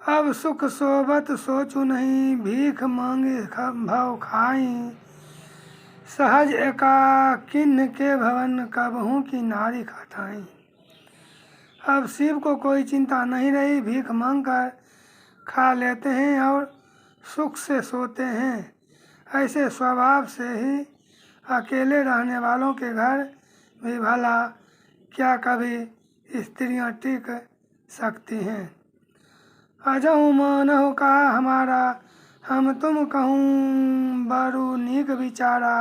अब सुख सोबत सोचू नहीं, भीख मांगे भव खाई। सहज एकाकिन के भवन, कबहू की नारी खाठाई। अब शिव को कोई चिंता नहीं रही, भीख मांग कर खा लेते हैं और सुख से सोते हैं। ऐसे स्वभाव से ही अकेले रहने वालों के घर भी भला क्या कभी स्त्रियां टिक सकती हैं। अजहु मानहु कहा हमारा, हम तुम कहूँ बरु नीक विचारा।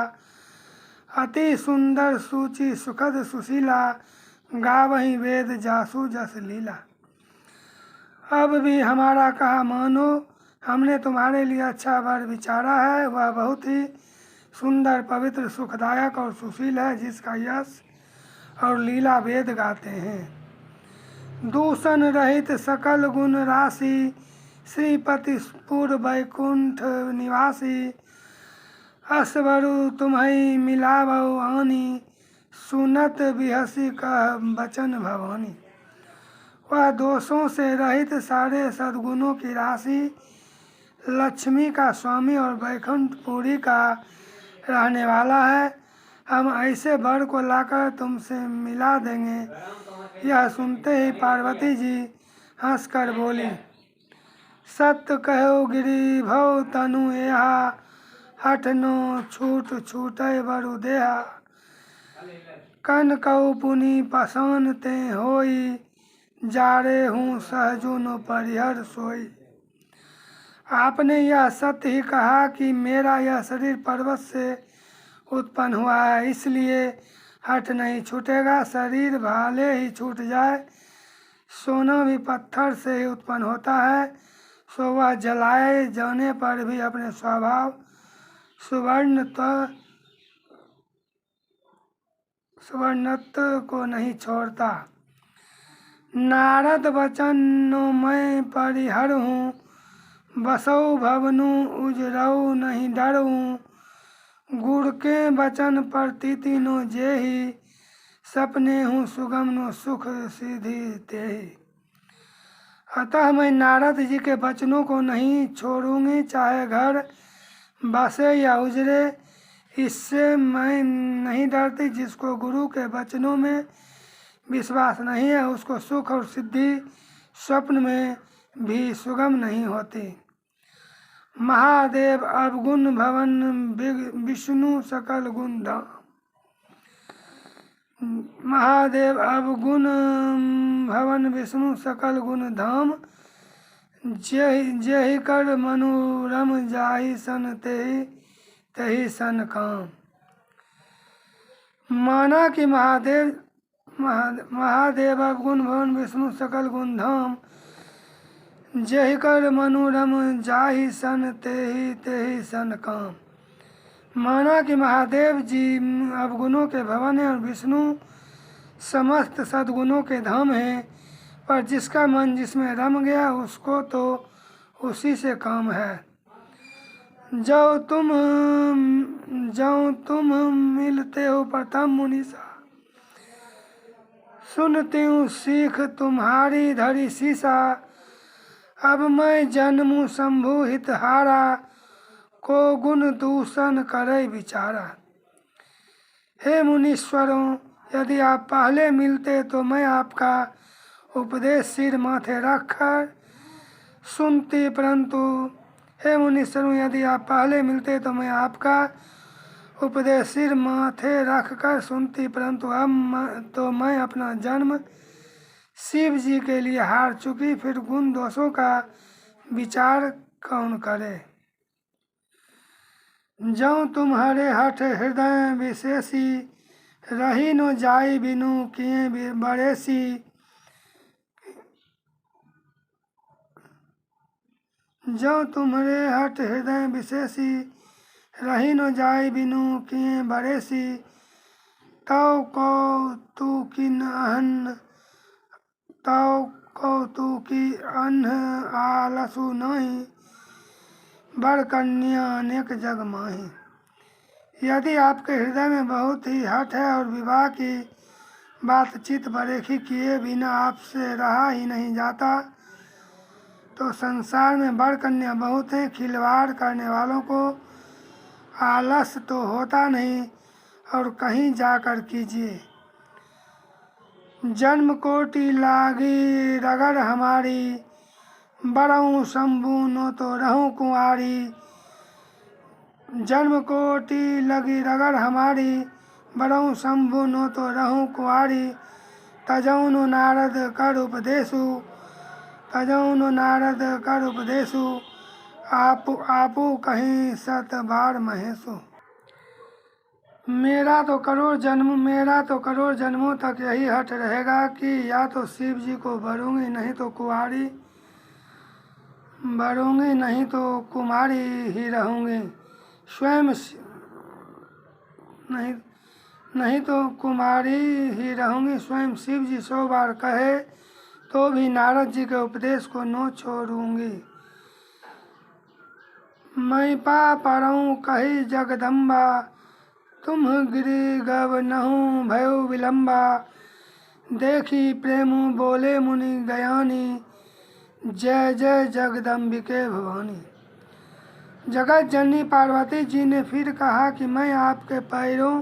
अति सुंदर सूची सुखद सुशीला, गावही वेद जासु जस लीला। अब भी हमारा कहा मानो, हमने तुम्हारे लिए अच्छा वर विचारा है। वह बहुत ही सुंदर, पवित्र, सुखदायक और सुशील है, जिसका यश और लीला वेद गाते हैं। दूषण रहित सकल गुण राशि, श्रीपति पूर्व वैकुंठ निवासी। असवरु तुम्हें मिलावो आनी, सुनत बिहसी कह बचन भवानी। वह दोषों से रहित सारे सद्गुणों की राशि, लक्ष्मी का स्वामी और वैकुंठपुरी का रहने वाला है। हम ऐसे वर को लाकर तुमसे मिला देंगे। यह सुनते ही पार्वती जी हंसकर बोली, सत्य कहो गिरि भव तनु एहा, हठनो छूट छूटे वरु देहा। कन कऊ पुनि पसान ते होई, जारे हूँ सहजुन परिहर सोई। आपने यह सत्य ही कहा कि मेरा यह शरीर पर्वत से उत्पन्न हुआ है, इसलिए हठ नहीं छूटेगा। शरीर भाले ही छूट जाए, सोना भी पत्थर से ही उत्पन्न होता है, सो वह जलाए जाने पर भी अपने स्वभाव सुवर्णत्व को नहीं छोड़ता। नारद वचनो मैं परिहर हूँ, बसौ भवनु उजरऊ नहीं डरूँ। गुड़ के वचन पर तीति नो जेहि, सपने हूँ सुगम नो सुख सिद्धि तेहि। अतः मैं नारद जी के वचनों को नहीं छोड़ूंगी, चाहे घर बसे या उजरे, इससे मैं नहीं डरती। जिसको गुरु के वचनों में विश्वास नहीं है, उसको सुख और सिद्धि स्वप्न में भी सुगम नहीं होती। महादेव अवगुण भवन, विष्णु सकल गुण धाम। महादेव अवगुण भवन, विष्णु सकल गुण धाम। जेहि कर मनोरम, जाहि सन तेहि तेहि सन काम। माना कि महादेव अवगुण भवन, विष्णु सकल गुण धाम। जेहि कर मनोरम, जाहि सन तेहि तेहि सन काम। माना कि महादेव जी अवगुणों के भवन हैं और विष्णु समस्त सद्गुणों के धाम हैं, पर जिसका मन जिसमें रम गया उसको तो उसी से काम है। जो तुम मिलते हो प्रथम मुनीसा, सुनती हूँ सीख तुम्हारी धरी शीशा। अब मैं जन्मू शंभु हित हारा, को गुण दूषण करे विचारा। हे मुनीश्वरों, यदि आप पहले मिलते तो मैं आपका उपदेश सिर माथे रखकर सुनती, परंतु हे मुनीश्वरों, यदि आप पहले मिलते तो मैं आपका उपदेश सिर माथे रखकर सुनती, परंतु अब तो मैं अपना जन्म शिव जी के लिए हार चुकी, फिर गुण दोषों का विचार कौन करे। जौ तुम्हारे हठ हृदय विशेषी, रही नो जाई बिनु किए बरेसी। जो तुम्हारे हठ हृदय विशेषी, रही नो जाई बिनु किए बरेसी। तौ कौतुकी अन्न आलसु नहीं, बर कन्या अनेक जग माही। यदि आपके हृदय में बहुत ही हठ है और विवाह की बातचीत बरेखी किए बिना आपसे रहा ही नहीं जाता, तो संसार में वर कन्या बहुत हैं, खिलवाड़ करने वालों को आलस तो होता नहीं, और कहीं जाकर कीजिए। जन्म कोटि लागी रगड़ हमारी, बरऊँ शंभु नो तो रहूं कुंवारी। जन्म कोटि लगी रगड़ हमारी, बरऊँ शंभु नो तो रहूं कुंवारी। तजौनु नारद कर उपदेशु, तजौनु नारद कर उपदेशु। आपू कहीं सत बार महेशु। मेरा तो करोड़ जन्मों तक यही हट रहेगा कि या तो शिव जी को वरूंगी, नहीं तो कुंवारी, वरूंगी नहीं तो कुमारी ही रहूंगी। स्वयं नहीं तो कुमारी ही रहूंगी। स्वयं शिव जी 100 बार कहे तो भी नारद जी के उपदेश को न छोड़ूंगी। मैं पा पढ़ूं कही जगदम्बा, तुम गिरी गव नहूं भयो विलम्बा। देखी प्रेमु बोले मुनि गयानी, जय जय जगदम्बिके भवानी। जगत जननी पार्वती जी ने फिर कहा कि मैं आपके पैरों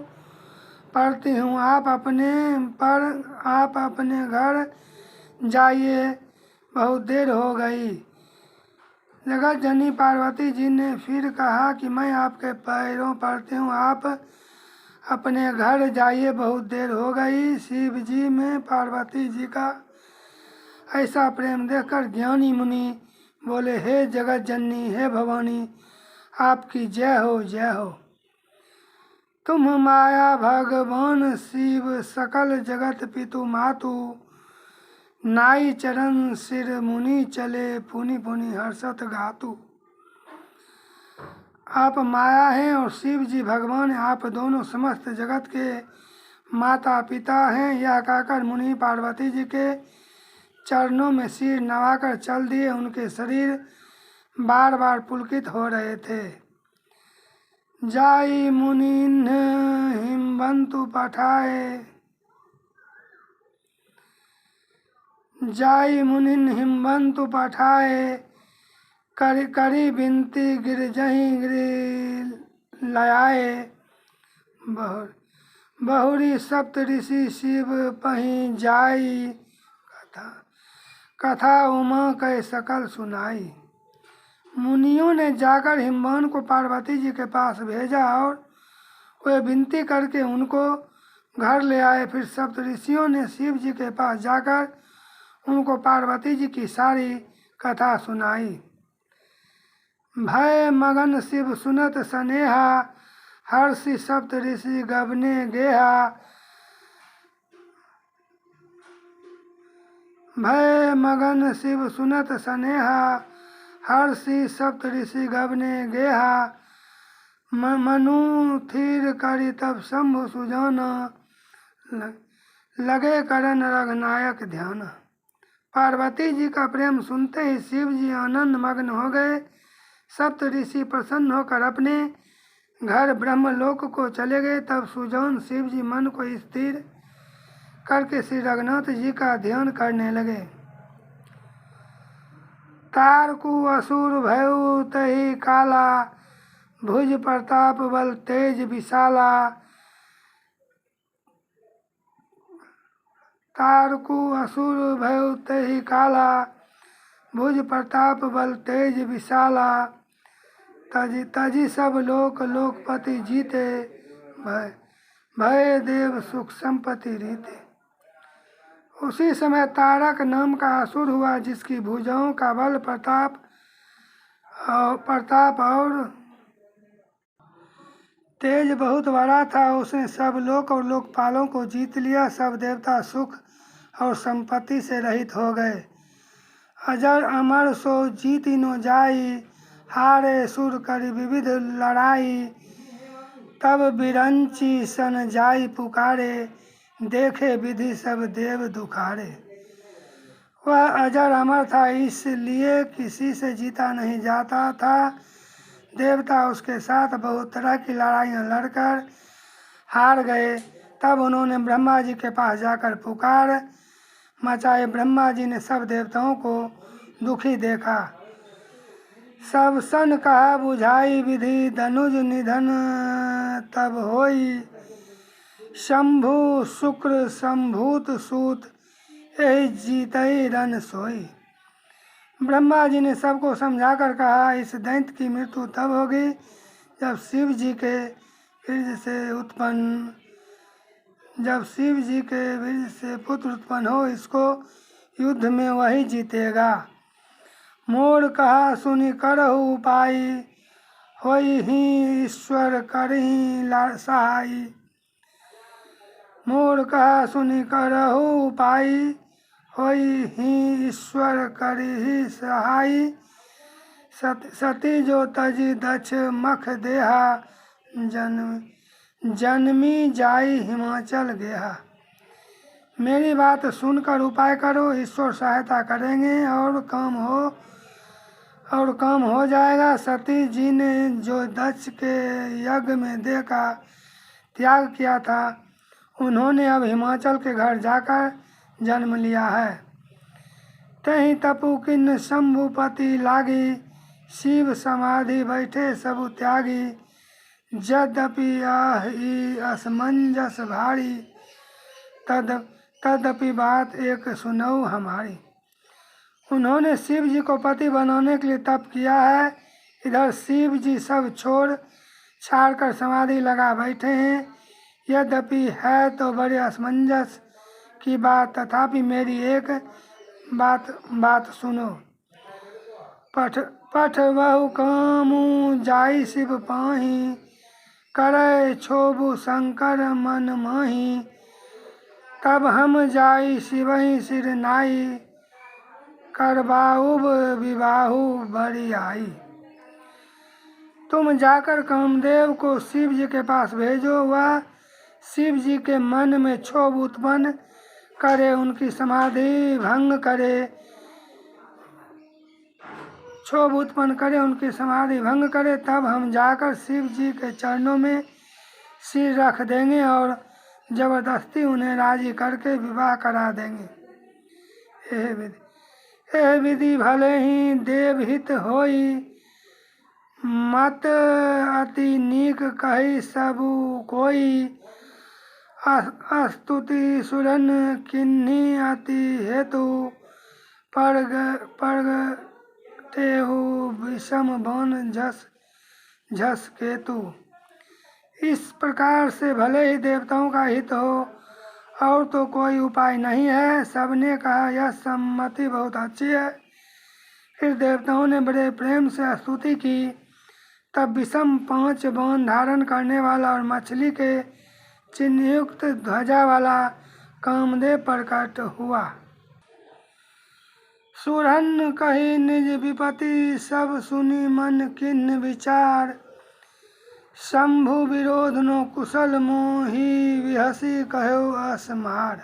पड़ती हूँ, आप अपने घर जाइए, बहुत देर हो गई। जगत जननी पार्वती जी ने फिर कहा कि मैं आपके पैरों पड़ती हूँ, आप अपने घर जाइए, बहुत देर हो गई। शिव जी में पार्वती जी का ऐसा प्रेम देखकर ज्ञानी मुनि बोले, हे जगत जननी, हे भवानी, आपकी जय हो, जय हो। तुम माया भगवान शिव, सकल जगत पितु मातु। नाई चरण सिर मुनि चले, पुनि पुनि हर्षत गातु। आप माया हैं और शिव जी भगवान, आप दोनों समस्त जगत के माता पिता हैं। यह कहकर मुनि पार्वती जी के चरणों में सिर नवाकर चल दिए। उनके शरीर बार बार पुलकित हो रहे थे। जाई मुनिन हिमवंतु पठाए, जाई मुनिन हिमवंतु पठाए। करी बिनती गिरजहीं गिर लयाए। बहुरी सप्त ऋषि शिव पहीं जाई, कथा उमा कै सकल सुनाई। मुनियों ने जाकर हिमवान को पार्वती जी के पास भेजा और वे विनती करके उनको घर ले आए। फिर सप्त ऋषियों ने शिव जी के पास जाकर उनको पार्वती जी की सारी कथा सुनाई। भय मगन शिव सुनत सनेहा, हर्षि सप्त ऋषि गबने गेहा। भय मगन शिव सुनत सनेहा, हर्षि सप्त ऋषि गबने गेहा। मनु थीर करी तब शंभु सुजाना, लगे करन रघुनायक ध्यान। पार्वती जी का प्रेम सुनते ही शिव जी आनंद मग्न हो गए। सप्त ऋषि प्रसन्न होकर अपने घर ब्रह्मलोक को चले गए। तब सुजान शिव जी मन को स्थिर करके श्री रघुनाथ जी का ध्यान करने लगे। तारकु असुर भयउ तहि काला, भुज प्रताप बल तेज विशाला। तारकु असुर भयउ तहि काला, भुज प्रताप बल तेज विशाला। तजी सब लोकपति जीते, भय देव सुख संपत्ति रीते। उसी समय तारक नाम का असुर हुआ, जिसकी भुजाओं का बल प्रताप और तेज बहुत बड़ा था। उसने सब लोक और लोकपालों को जीत लिया। सब देवता सुख और संपत्ति से रहित हो गए। अजर अमर सो जीति नो जाई, हारे सुर करी विविध लड़ाई। तब बिरंची सन जाई पुकारे, देखे विधि सब देव दुखारे। वह अजर अमर था, इसलिए किसी से जीता नहीं जाता था। देवता उसके साथ बहुत तरह की लड़ाइयाँ लड़कर हार गए। तब उन्होंने ब्रह्मा जी के पास जाकर पुकार मचाए। ब्रह्मा जी ने सब देवताओं को दुखी देखा। सब सन कहा बुझाई विधि, धनुज निधन तब होई। शंभु शुक्र संभूत सूत, यही जीतई रन सोई। ब्रह्मा जी ने सबको समझाकर कहा, इस दैत्य की मृत्यु तब होगी जब शिव जी के वीर्य से पुत्र उत्पन्न हो। इसको युद्ध में वही जीतेगा। मोर कहा सुनि करहु उपाय, होई ही ईश्वर करही सहाय। मोर कहा सुनि करहु उपाय, होई ही ईश्वर करही सहाय। सती जो तजी दक्ष मख देहा, जन्मी जाई हिमाचल गेहा। मेरी बात सुनकर उपाय करो, ईश्वर सहायता करेंगे और काम हो जाएगा। सती जी ने जो दक्ष के यज्ञ में देह का त्याग किया था, उन्होंने अब हिमाचल के घर जाकर जन्म लिया है। तही तपु किन्न शंभुपति लागी, शिव समाधि बैठे सबु त्यागी। यद्यपि आही असमंजस भारी, तदपि बात एक सुनऊ हमारी। उन्होंने शिव जी को पति बनाने के लिए तप किया है। इधर शिव जी सब छोड़ छाड़ कर समाधि लगा बैठे हैं। यद्यपि है तो बड़े असमंजस की बात, तथापि मेरी एक बात सुनो। पठ बहु कामू जाई शिव पाही, करे क्षोभु शंकर मन माही। तब हम जाई शिवहि सिर नाई, करबाउब विबाहु बड़ी आई। तुम जाकर कामदेव को शिव जी के पास भेजो, वह शिव जी के मन में क्षोभ उत्पन्न करे, उनकी समाधि भंग करे। तब हम जाकर शिव जी के चरणों में सिर रख देंगे और जबरदस्ती उन्हें राजी करके विवाह करा देंगे। यह विधि भले ही देवहित होई, मत अति नीक कही सबु कोई। अस्तुति सुरन किन्ही अति हेतु, परगटेहु विषम बन झस केतु। इस प्रकार से भले ही देवताओं का हित हो और तो कोई उपाय नहीं है। सबने कहा यह सम्मति बहुत अच्छी है। फिर देवताओं ने बड़े प्रेम से स्तुति की। तब विषम 5 बाण धारण करने वाला और मछली के चिन्हयुक्त ध्वजा वाला कामदेव प्रकट हुआ। सुरन कही निज विपत्ति, सब सुनी मन किन्न विचार। शंभु विरोध नो कुशल, मोहि विहसी कहो असमार।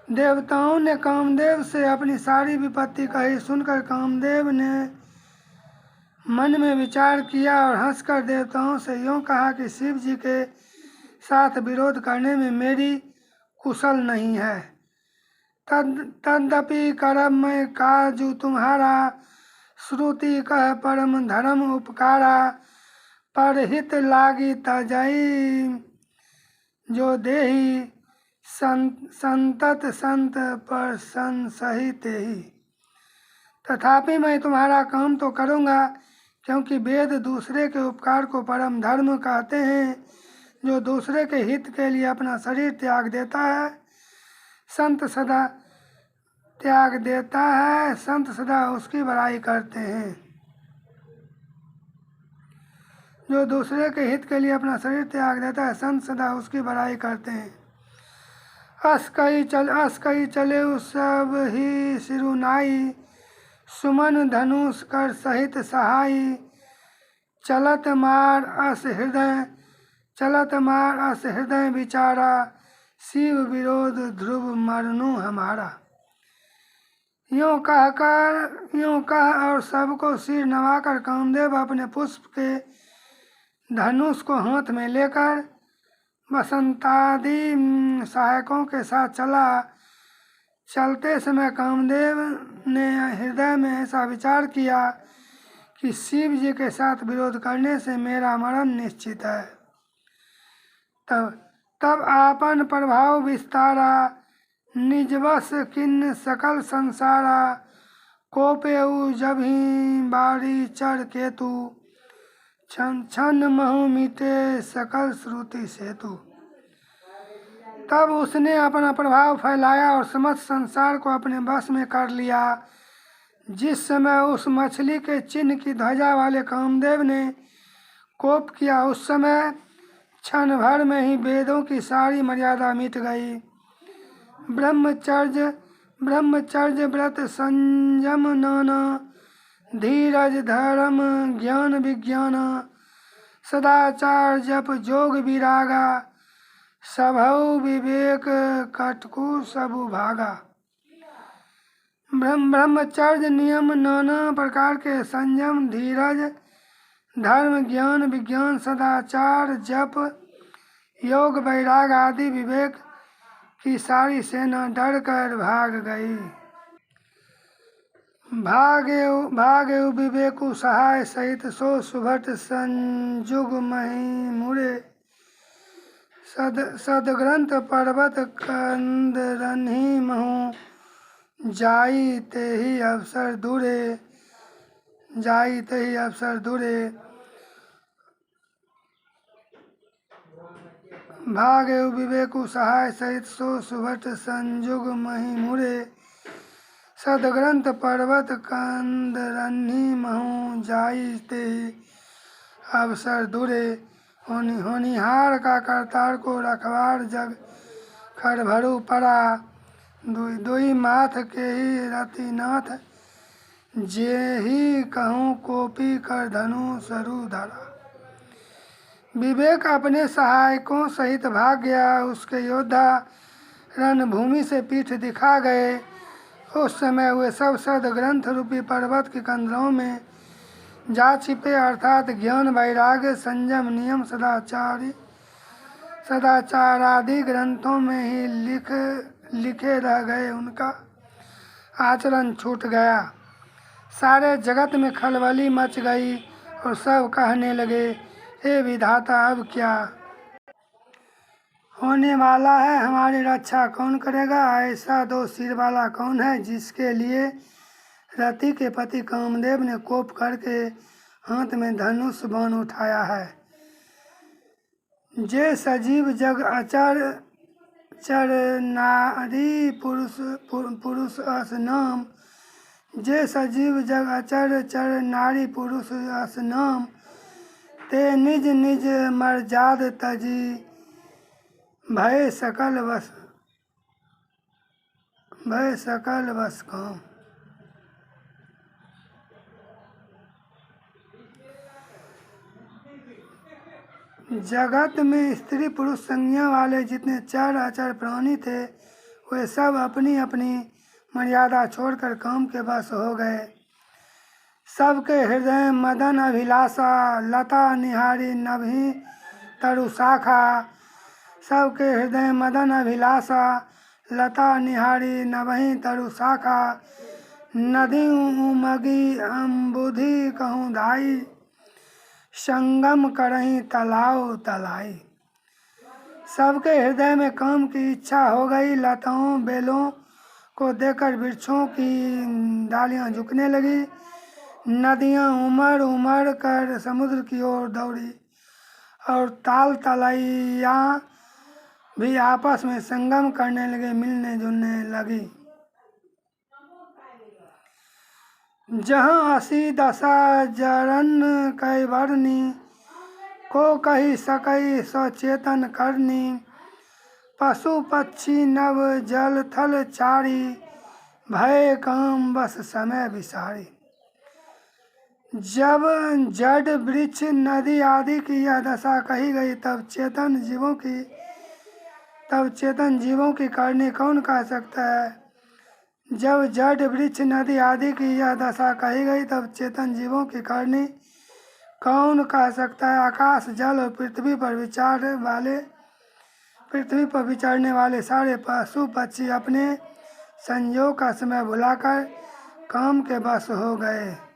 देवताओं ने कामदेव से अपनी सारी विपत्ति कही। सुनकर कामदेव ने मन में विचार किया और हंसकर देवताओं से यूं कहा कि शिव जी के साथ विरोध करने में मेरी कुशल नहीं है। तद्यपि करम मैं काजू तुम्हारा, श्रुति कह परम धर्म उपकारा। परहित लागी तजई जो देही, संतत संत पर संसही तेही। तथापि मैं तुम्हारा काम तो करूँगा, क्योंकि वेद दूसरे के उपकार को परम धर्म कहते हैं। जो दूसरे के हित के लिए अपना शरीर त्याग देता है, संत सदा उसकी बड़ाई करते हैं। जो दूसरे के हित के लिए अपना शरीर त्याग देता है, संत सदा उसकी बड़ाई करते हैं। अस कई चले सब ही सिरुनाई, सुमन धनुष कर सहित सहाई। चलत मार अस हृदय विचारा, शिव विरोध ध्रुव मरनु हमारा। यूं कह और सबको सिर नवाकर कामदेव अपने पुष्प के धनुष को हाथ में लेकर बसंतादि सहायकों के साथ चला। चलते समय कामदेव ने हृदय में ऐसा विचार किया कि शिव जी के साथ विरोध करने से मेरा मरण निश्चित है। तब आपन प्रभाव विस्तारा, निजवश किन्न सकल संसारा। कोपेउ जब ही बारी चढ़ केतु, छन छन महु मिटे सकल श्रुति सेतु। तब उसने अपना प्रभाव फैलाया और समस्त संसार को अपने बस में कर लिया। जिस समय उस मछली के चिन्ह की ध्वजा वाले कामदेव ने कोप किया, उस समय क्षण भर में ही वेदों की सारी मर्यादा मिट गई। ब्रह्मचर्य व्रत संयम नाना, धीरज धर्म ज्ञान विज्ञान। सदाचार जप जोग विरागा, सबहु विवेक कटकु सबु भागा। ब्रह्मचर्य नियम नाना प्रकार के संयम, धीरज, धर्म, ज्ञान, विज्ञान, सदाचार, जप, योग, वैराग आदि विवेक की सारी सेना डर कर भाग गई। भागे विवेकु सहाय सहित, सो सुभट संजुग मही मुरे। सदग्रंथ पर्वत कंदरन्ही महु, जाई ते ही अवसर दूरे। भागे विवेकु सहाय सहित, सो सुभट संजुग मही मुरे। सदग्रंथ पर्वत कंदरन्ही महु, जाई ते ही अवसर दूरे। होनिहार का करतार को रखवार, जग खरभरू पड़ा। दुई माथ के ही रतिनाथ, जे ही कहूँ कोपी कर धनु सरु धरा। विवेक अपने सहायकों सहित भाग गया। उसके योद्धा रणभूमि से पीठ दिखा गए। उस समय वे सब सदग्रंथ रूपी पर्वत के कंदरों में जा छिपे, अर्थात ज्ञान, वैराग्य, संयम, नियम, सदाचार आदि ग्रंथों में ही लिखे रह गए। उनका आचरण छूट गया। सारे जगत में खलबली मच गई और सब कहने लगे, हे विधाता, अब क्या होने वाला है? हमारी रक्षा कौन करेगा? ऐसा दो सिर वाला कौन है जिसके लिए रति के पति कामदेव ने कोप करके हाथ में धनुष बाण उठाया है? जे सजीव जग अचर, चर नारी पुरुष अस नाम। जे सजीव जग अचर, चर नारी पुरुष अस नाम। ते निज निज मर्जाद तजी, भय सकल वस काम। जगत में स्त्री पुरुष संज्ञा वाले जितने चर अचर प्राणी थे, वे सब अपनी अपनी मर्यादा छोड़कर काम के वश हो गए। सबके हृदय मदन अभिलाषा, लता निहारी नभी तरु शाखा। सबके हृदय मदन अभिलाषा, लता निहारी नभी तरु शाखा। नदी उमगी अम्बुधि कहूँ धाई, संगम करहीं तलाव तलाई। सबके हृदय में काम की इच्छा हो गई। लताओं बेलों को देखकर वृक्षों की डालियां झुकने लगी। नदियां उमड़ कर समुद्र की ओर दौड़ी और ताल तलैया भी आपस में संगम करने लगे, मिलने जुलने लगी। जहाँ असी दशा जरन कैवर्णी, को कही सकई सचेतन करनी। पशु पक्षी नव जल थल चारी, भय काम बस समय विसारी। जब जड़ वृक्ष नदी आदि की यह दशा कही गई, तब चेतन जीवों की करनी कौन कह सकता है? जब जड़ वृक्ष नदी आदि की यह दशा कही गई, तब चेतन जीवों की करनी कौन कह सकता है? आकाश, जल और पृथ्वी पर विचरने वाले सारे पशु पक्षी अपने संजोग का समय भुलाकर काम के बस हो गए।